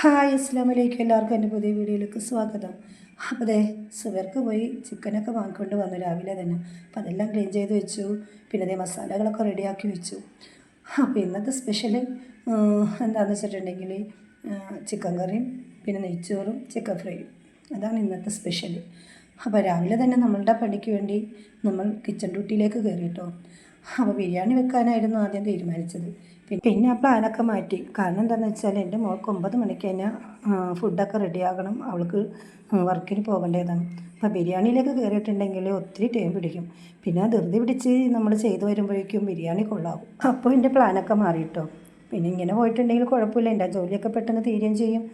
Hi അസ്സലാമലൈക്കും, എല്ലാവർക്കും എൻ്റെ പുതിയ വീഡിയോയിലേക്ക് സ്വാഗതം. അപ്പോൾ അതെ സുബർക്ക് പോയി ചിക്കനൊക്കെ വാങ്ങിക്കൊണ്ട് വന്നു രാവിലെ തന്നെ. അപ്പോൾ അതെല്ലാം ക്ലീൻ ചെയ്ത് വെച്ചു. പിന്നെ അതേ മസാലകളൊക്കെ റെഡിയാക്കി വെച്ചു. അപ്പോൾ ഇന്നത്തെ സ്പെഷ്യൽ എന്താണെന്ന് വെച്ചിട്ടുണ്ടെങ്കിൽ ചിക്കൻ കറിയും പിന്നെ നെയ്ച്ചോറും ചിക്കൻ ഫ്രൈയും, അതാണ് ഇന്നത്തെ സ്പെഷ്യൽ. അപ്പോൾ രാവിലെ തന്നെ നമ്മളുടെ പണിക്ക് വേണ്ടി നമ്മൾ കിച്ചൺ ഡ്യൂട്ടിയിലേക്ക് കയറി കേട്ടോ. അപ്പോൾ ബിരിയാണി വെക്കാനായിരുന്നു ആദ്യം തീരുമാനിച്ചത്. പിന്നെ ആ പ്ലാനൊക്കെ മാറ്റി. കാരണം എന്താണെന്ന് വെച്ചാൽ എൻ്റെ മോൾക്ക് 9 മണിക്ക് തന്നെ ഫുഡൊക്കെ റെഡിയാകണം, അവൾക്ക് വർക്കിന് പോകേണ്ടതാണ്. അപ്പോൾ ബിരിയാണിയിലേക്ക് കയറിയിട്ടുണ്ടെങ്കിൽ ഒത്തിരി ടൈം പിടിക്കും. പിന്നെ ധൃതി പിടിച്ച് നമ്മൾ ചെയ്തു വരുമ്പോഴേക്കും ബിരിയാണി കൊള്ളാവും. അപ്പോൾ എൻ്റെ പ്ലാനൊക്കെ മാറിയിട്ടോ. പിന്നെ ഇങ്ങനെ പോയിട്ടുണ്ടെങ്കിൽ കുഴപ്പമില്ല, എൻ്റെ ജോലിയൊക്കെ പെട്ടെന്ന് തീരുകയും ചെയ്യും.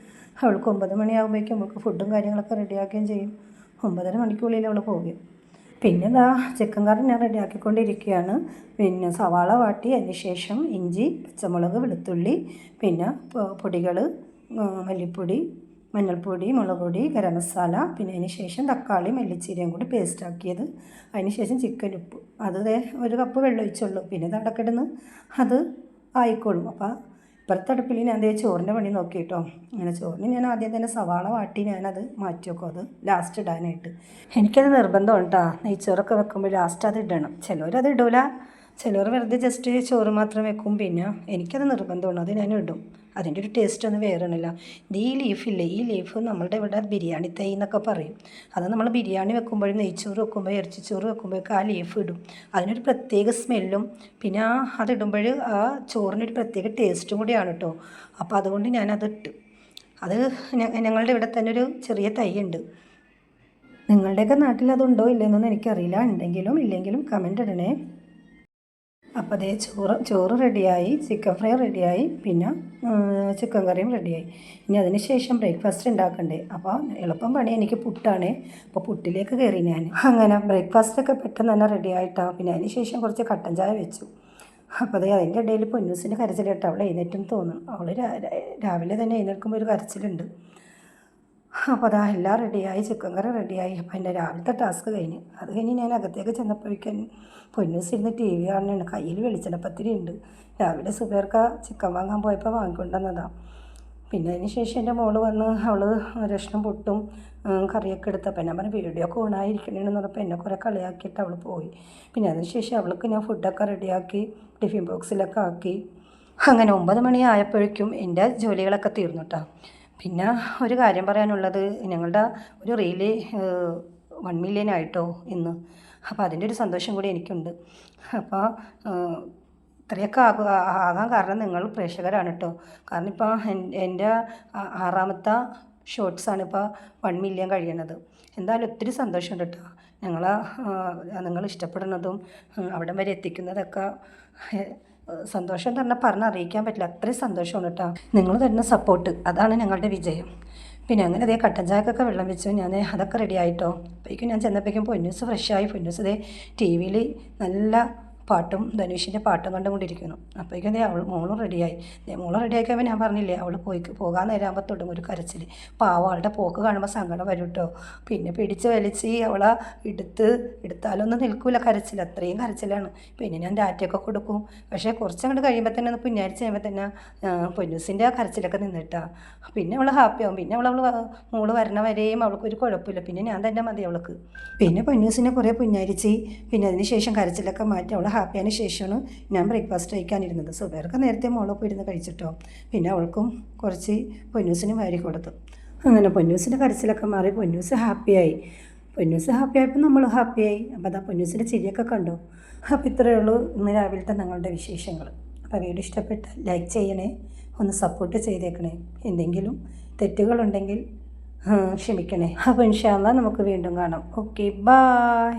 അവൾക്ക് 9 മണിയാകുമ്പോഴേക്കും അവൾക്ക് ഫുഡും കാര്യങ്ങളൊക്കെ റെഡിയാക്കുകയും ചെയ്യും. 9:30 മണിക്കുള്ളിൽ അവൾ പോകും. പിന്നെ ചിക്കൻ കറി ഞാൻ റെഡിയാക്കിക്കൊണ്ടിരിക്കുകയാണ്. പിന്നെ സവാള വാട്ടി, അതിന് ശേഷം ഇഞ്ചി, പച്ചമുളക്, വെളുത്തുള്ളി, പിന്നെ പൊടികൾ മല്ലിപ്പൊടി, മഞ്ഞൾപ്പൊടി, മുളക് പൊടി, ഗരം മസാല, പിന്നെ അതിന് ശേഷം തക്കാളി മല്ലിച്ചീരയും കൂടി പേസ്റ്റാക്കിയത്, അതിന് ശേഷം ചിക്കൻ ഉപ്പ്, അത് 1 കപ്പ് വെള്ളം ഒഴിച്ചുള്ളൂ. പിന്നെ ഇത് അടക്കിടുന്ന് അത് ആയിക്കോളും. അപ്പോൾ ഇപ്പുറത്തെ അടുപ്പിൽ ഞാൻ ചോറിൻ്റെ പണി നോക്കി കേട്ടോ. അങ്ങനെ ചോറിന് ഞാൻ ആദ്യം തന്നെ സവാള വാട്ടി ഞാനത് മാറ്റി വെക്കും, അത് ലാസ്റ്റ് ഇടാനായിട്ട്. എനിക്കത് നിർബന്ധമാണ് കേട്ടോ. നെയ്ച്ചോറൊക്കെ വെക്കുമ്പോൾ ലാസ്റ്റ് അത് ഇടണം. ചിലവരത് ഇടൂല, ചിലർ വെറുതെ ജസ്റ്റ് ചോറ് മാത്രം വെക്കും. പിന്നെ എനിക്കത് നിർബന്ധമാണ്, അത് ഞാൻ ഇടും. അതിൻ്റെ ഒരു ടേസ്റ്റ് ഒന്നും വേറെയാണല്ലോ. ഈ ലീഫില്ലേ, ഈ ലീഫ് നമ്മളുടെ ഇവിടെ ബിരിയാണി തൈ എന്നൊക്കെ പറയും. അത് നമ്മൾ ബിരിയാണി വെക്കുമ്പോഴും നെയ്ച്ചോറ് വെക്കുമ്പോൾ ഇറച്ചിച്ചോറ് വെക്കുമ്പോഴൊക്കെ ആ ലീഫ് ഇടും. അതിനൊരു പ്രത്യേക സ്മെല്ലും പിന്നെ അതിടുമ്പോൾ ആ ചോറിനൊരു പ്രത്യേക ടേസ്റ്റും കൂടിയാണ് കേട്ടോ. അപ്പോൾ അതുകൊണ്ട് ഞാനത് ഇട്ട്. അത് ഞങ്ങളുടെ ഇവിടെ തന്നെ ഒരു ചെറിയ തൈ ഉണ്ട്. നിങ്ങളുടെയൊക്കെ നാട്ടിൽ അതുണ്ടോ ഇല്ലെന്നൊന്നും എനിക്കറിയില്ല. ഉണ്ടെങ്കിലും ഇല്ലെങ്കിലും കമൻ്റ് ഇടണേ. അപ്പോൾ അതേ ചോറ് റെഡിയായി, ചിക്കൻ ഫ്രൈ റെഡിയായി, പിന്നെ ചിക്കൻ കറിയും റെഡിയായി. ഇനി അതിന് ശേഷം ബ്രേക്ക്ഫാസ്റ്റ് ഉണ്ടാക്കണ്ടേ. അപ്പോൾ എളുപ്പം പണി എനിക്ക് പുട്ടാണ്. അപ്പോൾ പുട്ടിലേക്ക് കയറി ഞാൻ. അങ്ങനെ ബ്രേക്ക്ഫാസ്റ്റൊക്കെ പെട്ടെന്ന് തന്നെ റെഡി ആയിട്ടാണ്. പിന്നെ അതിന് ശേഷം കുറച്ച് കട്ടൻ ചായ വെച്ചു. അപ്പോൾ അതേ അതിൻ്റെ ഇടയിൽ പൊന്നൂസിൻ്റെ കരച്ചിലിട്ട് അവൾ എഴുന്നേറ്റെന്ന് തോന്നും. അവൾ രാവിലെ തന്നെ എഴുന്നേൽക്കുമ്പോൾ ഒരു കരച്ചിലുണ്ട്. അപ്പോൾ അതാ എല്ലാം റെഡിയായി, ചിക്കൻ കറി റെഡിയായി. അപ്പോൾ എൻ്റെ രാവിലത്തെ ടാസ്ക് കഴിഞ്ഞ്. അത് കഴിഞ്ഞ് ഞാൻ അകത്തേക്ക് ചെന്നപ്പോഴേക്കും പൊന്നൂസ് ഇരുന്ന് TV കാണുന്നുണ്ട്. കയ്യിൽ വെളിച്ചെണ്ണപ്പത്തിരി ഉണ്ട്. രാവിലെ സുബേർക്ക ചിക്കൻ വാങ്ങാൻ പോയപ്പോൾ വാങ്ങിക്കൊണ്ടുവന്നതാണ്. പിന്നെ അതിന് ശേഷം എൻ്റെ മോള് വന്ന് അവൾ രക്ഷണം പൊട്ടും കറിയൊക്കെ എടുത്തപ്പോൾ ഞാൻ പറഞ്ഞു വീഡിയോ ഒക്കെ ഓണായിരിക്കണേന്ന് പറഞ്ഞപ്പോൾ എന്നെ കുറേ കളിയാക്കിയിട്ട് അവൾ പോയി. പിന്നെ അതിന് ശേഷം അവൾക്ക് ഞാൻ ഫുഡൊക്കെ റെഡിയാക്കി ടിഫിൻ ബോക്സിലൊക്കെ ആക്കി. അങ്ങനെ 9 മണി ആയപ്പോഴേക്കും എൻ്റെ ജോലികളൊക്കെ തീർന്നു കേട്ടോ. പിന്നെ ഒരു കാര്യം പറയാനുള്ളത്, ഞങ്ങളുടെ ഒരു റീല് 1 മില്യൺ ആയിട്ടോ ഇന്ന്. അപ്പോൾ അതിൻ്റെ ഒരു സന്തോഷം കൂടി എനിക്കുണ്ട്. അപ്പോൾ ഇത്രയൊക്കെ ആകാൻ കാരണം നിങ്ങൾ പ്രേക്ഷകരാണ് കേട്ടോ. കാരണം ഇപ്പോൾ എൻ്റെ 6ാമത്തെ ഷോർട്സാണ് ഇപ്പോൾ 1 മില്യൺ കഴിയണത്. എന്തായാലും ഒത്തിരി സന്തോഷമുണ്ട് കേട്ടോ. നിങ്ങൾ ഇഷ്ടപ്പെടുന്നതും അവിടം വരെ എത്തിക്കുന്നതൊക്കെ സന്തോഷം തന്നെ പറഞ്ഞറിയിക്കാൻ പറ്റില്ല, അത്രയും സന്തോഷമാണ് കേട്ടോ. നിങ്ങൾ തരുന്ന സപ്പോർട്ട്, അതാണ് ഞങ്ങളുടെ വിജയം. പിന്നെ അങ്ങനെ അതേ കട്ടൻ ചായക്കൊക്കെ വെള്ളം വെച്ചു. ഞാൻ അതൊക്കെ റെഡി ആയിട്ടോ. അപ്പോഴേക്കും ഞാൻ ചെന്നപ്പോഴേക്കും പൊന്നൂസ് ഫ്രഷായി. പൊന്നൂസ് അതേ TV-ൽ നല്ല പാട്ടും ധനുഷിൻ്റെ പാട്ടും കണ്ടുകൊണ്ടിരിക്കുന്നു. അപ്പോഴേക്കും മോളും റെഡിയായി. മോള് റെഡിയാക്കിയപ്പോൾ ഞാൻ പറഞ്ഞില്ലേ, അവൾ പോകാൻ നേരമാകുമ്പോൾ തുടങ്ങും ഒരു കരച്ചിൽ. പാവം, അവളുടെ പോക്ക് കാണുമ്പോൾ സങ്കടം വരും കേട്ടോ. പിന്നെ പിടിച്ച് വലിച്ച് അവളെ എടുത്താലൊന്നും നിൽക്കില്ല കരച്ചിൽ, അത്രയും കരച്ചിലാണ്. പിന്നെ ഞാൻ ഡാറ്റയൊക്കെ കൊടുക്കും. പക്ഷേ കുറച്ചങ്ങോട്ട് കഴിയുമ്പോൾ തന്നെ ഒന്ന് പുന്നാരിച്ച് കഴിയുമ്പോൾ തന്നെ പൊന്നൂസിൻ്റെ ആ കരച്ചിലൊക്കെ നിന്നിട്ടാണ്. പിന്നെ അവൾ ഹാപ്പിയാവും. പിന്നെ മോള് വരണ വരെയും അവൾക്കൊരു കുഴപ്പമില്ല. പിന്നെ ഞാൻ തന്നെ മതി അവൾക്ക്. പിന്നെ പൊന്നൂസിനെ കുറേ പുന്നാരിച്ച് പിന്നെ അതിന് ശേഷം കരച്ചിലൊക്കെ മാറ്റി അവൾ ഹാപ്പിയായതിന് ശേഷമാണ് ഞാൻ ബ്രേക്ക്ഫാസ്റ്റ് കഴിക്കാനിരുന്നത്. സുബേർക്ക് നേരത്തെ മോളൊപ്പം ഇരുന്ന് കഴിച്ചിട്ടോ. പിന്നെ അവൾക്കും കുറച്ച് പൊന്നൂസിന് വാരി കൊടുത്തു. അങ്ങനെ പൊന്നൂസിൻ്റെ കരച്ചിലൊക്കെ മാറി പൊന്നൂസ് ഹാപ്പിയായി. പൊന്നൂസ് ഹാപ്പിയായപ്പോൾ നമ്മൾ ഹാപ്പിയായി. അപ്പോൾ അതാ പൊന്നൂസിൻ്റെ ചിരിയൊക്കെ കണ്ടോ. അപ്പോൾ ഇത്രയേ ഉള്ളൂ ഇന്ന് രാവിലത്തെ ഞങ്ങളുടെ വിശേഷങ്ങൾ. അപ്പോൾ വീഡിയോ ഇഷ്ടപ്പെട്ട ലൈക്ക് ചെയ്യണേ, ഒന്ന് സപ്പോർട്ട് ചെയ്തേക്കണേ. എന്തെങ്കിലും തെറ്റുകളുണ്ടെങ്കിൽ ക്ഷമിക്കണേ. അപ്പോൾ ഇൻഷാ അല്ലാഹ് നമുക്ക് വീണ്ടും കാണാം. Okay, by.